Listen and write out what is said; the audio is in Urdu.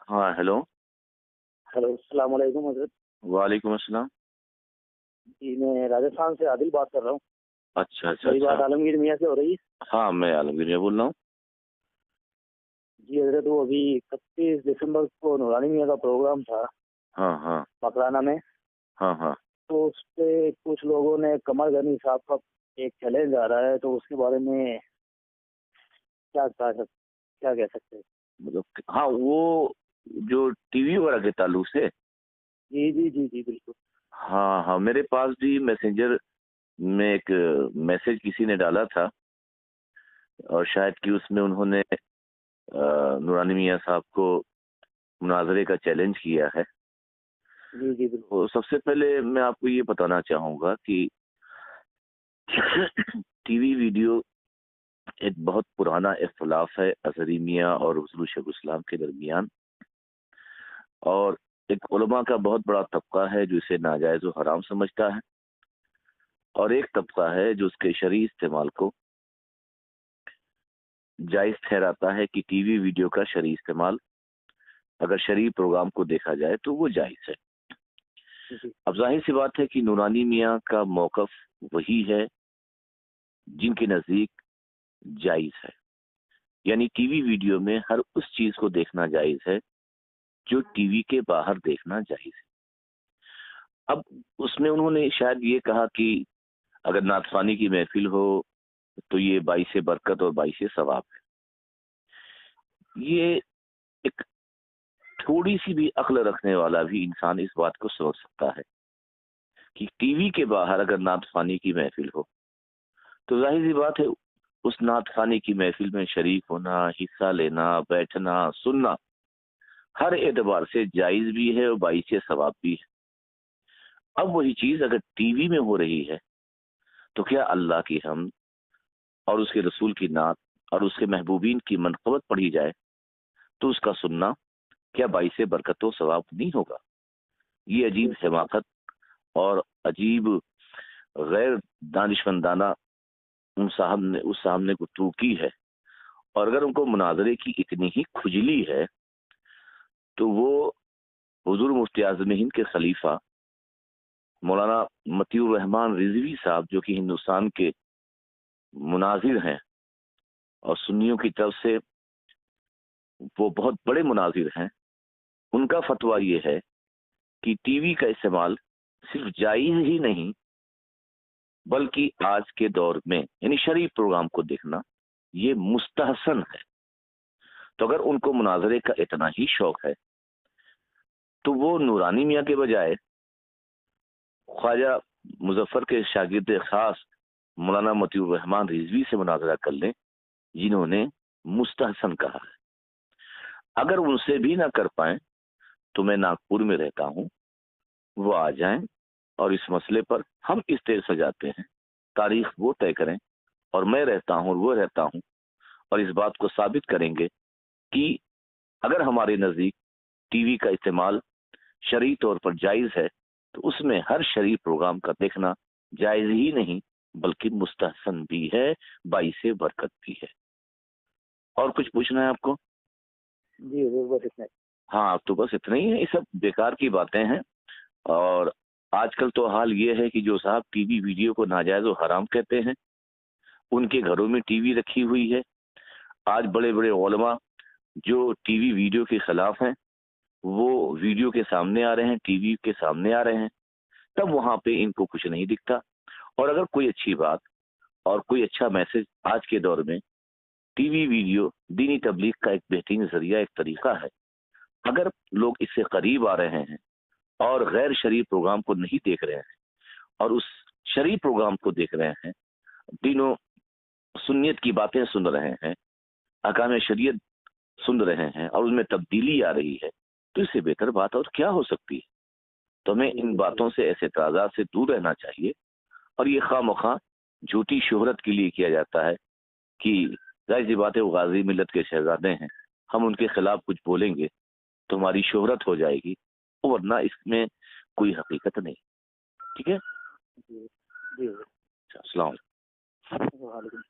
ہاں ہیلو. ہیلو، السلام علیکم حضرت. وعلیکم السلام. جی میں راجستھان سے عادل بات کر رہا ہوں. اچھا اچھا میری بات اچھا. عالمگیر میاں سے ہو رہی ہے؟ ہاں میں عالمگیر میں بول رہا ہوں. جی حضرت، وہ ابھی 31 دسمبر کو نورانی میاں کا پروگرام تھا ہاں ہاں مکرانہ میں. ہاں ہاں. تو اس پہ کچھ لوگوں نے قمر غنی صاحب کا ایک چیلنج آ رہا ہے، تو اس کے بارے میں کیا کہہ سکتے ہیں؟ مطلب ہاں وہ جو ٹی وی وغیرہ کے تعلق سے. جی جی جی جی بالکل. ہاں ہاں میرے پاس بھی میسنجر میں ایک میسج کسی نے ڈالا تھا، اور شاید کہ اس میں انہوں نے نورانی میاں صاحب کو مناظرے کا چیلنج کیا ہے. جی جی بالکل. تو سب سے پہلے میں آپ کو یہ بتانا چاہوں گا کہ ٹی وی ویڈیو ایک بہت پرانا اختلاف ہے اظہری میاں اور حضور شیخ الاسلام کے درمیان، اور ایک علماء کا بہت بڑا طبقہ ہے جو اسے ناجائز و حرام سمجھتا ہے، اور ایک طبقہ ہے جو اس کے شرعی استعمال کو جائز ٹھہراتا ہے کہ ٹی وی ویڈیو کا شرعی استعمال اگر شرعی پروگرام کو دیکھا جائے تو وہ جائز ہے. جی اب ظاہر سی بات ہے کہ نورانی میاں کا موقف وہی ہے جن کے نزدیک جائز ہے، یعنی ٹی وی ویڈیو میں ہر اس چیز کو دیکھنا جائز ہے جو ٹی وی کے باہر دیکھنا جائز ہے. اب اس میں انہوں نے شاید یہ کہا کہ اگر نعت خوانی کی محفل ہو تو یہ باعث برکت اور باعث ثواب ہے. یہ ایک تھوڑی سی بھی عقل رکھنے والا بھی انسان اس بات کو سمجھ سکتا ہے کہ ٹی وی کے باہر اگر نعت خوانی کی محفل ہو تو ظاہر سی بات ہے اس نعت خوانی کی محفل میں شریک ہونا، حصہ لینا، بیٹھنا، سننا ہر اعتبار سے جائز بھی ہے اور باعث ثواب بھی ہے. اب وہی چیز اگر ٹی وی میں ہو رہی ہے تو کیا اللہ کی حمد اور اس کے رسول کی نعت اور اس کے محبوبین کی منقبت پڑھی جائے تو اس کا سننا کیا باعث برکت و ثواب نہیں ہوگا؟ یہ عجیب حماقت اور عجیب غیر دانشمندانہ اس صاحب نے گفتگو کی ہے. اور اگر ان کو مناظرے کی اتنی ہی کھجلی ہے تو وہ حضور مفتی اعظم ہند کے خلیفہ مولانا مطیع الرحمان رضوی صاحب جو کہ ہندوستان کے مناظر ہیں اور سنیوں کی طرف سے وہ بہت بڑے مناظر ہیں، ان کا فتویٰ یہ ہے کہ ٹی وی کا استعمال صرف جائز ہی نہیں بلکہ آج کے دور میں یعنی شرعی پروگرام کو دیکھنا یہ مستحسن ہے. تو اگر ان کو مناظرے کا اتنا ہی شوق ہے تو وہ نورانی میاں کے بجائے خواجہ مظفر کے شاگرد خاص مولانا مطیع الرحمان رضوی سے مناظرہ کر لیں جنہوں نے مستحسن کہا ہے. اگر ان سے بھی نہ کر پائیں تو میں ناگپور میں رہتا ہوں، وہ آ جائیں اور اس مسئلے پر ہم اسٹیج سجاتے ہیں، تاریخ وہ طے کریں اور میں رہتا ہوں اور وہ رہتا ہوں، اور اس بات کو ثابت کریں گے کہ اگر ہمارے نزدیک ٹی وی کا استعمال شرعی طور پر جائز ہے تو اس میں ہر شرعی پروگرام کا دیکھنا جائز ہی نہیں بلکہ مستحسن بھی ہے، باعث برکت بھی ہے. اور کچھ پوچھنا ہے آپ کو؟ جی حضور، بس اتنا ہی. ہاں تو بس اتنا ہی ہے، یہ سب بیکار کی باتیں ہیں. اور آج کل تو حال یہ ہے کہ جو صاحب ٹی وی ویڈیو کو ناجائز و حرام کہتے ہیں ان کے گھروں میں ٹی وی رکھی ہوئی ہے. آج بڑے بڑے علماء جو ٹی وی ویڈیو کے خلاف ہیں وہ ویڈیو کے سامنے آ رہے ہیں، ٹی وی کے سامنے آ رہے ہیں، تب وہاں پہ ان کو کچھ نہیں دکھتا. اور اگر کوئی اچھی بات اور کوئی اچھا میسج آج کے دور میں ٹی وی ویڈیو دینی تبلیغ کا ایک بہترین ذریعہ، ایک طریقہ ہے، اگر لوگ اس سے قریب آ رہے ہیں اور غیر شرعی پروگرام کو نہیں دیکھ رہے ہیں اور اس شرعی پروگرام کو دیکھ رہے ہیں، دین و سنیت کی باتیں سن رہے ہیں، احکام شریعت سن رہے ہیں اور اس میں تبدیلی آ رہی ہے، تو اس سے بہتر بات اور کیا ہو سکتی ہے؟ تو ہمیں ان باتوں سے، ایسے اعتراضات سے دور رہنا چاہیے. اور یہ خواہ مخواہ جھوٹی شہرت کے لیے کیا جاتا ہے کہ ظاہر سی بات ہے وہ غازی ملت کے شہزادے ہیں، ہم ان کے خلاف کچھ بولیں گے تو ہماری شہرت ہو جائے گی، ورنہ اس میں کوئی حقیقت نہیں. ٹھیک ہے؟ جی جی. السلام علیکم. وعلیکم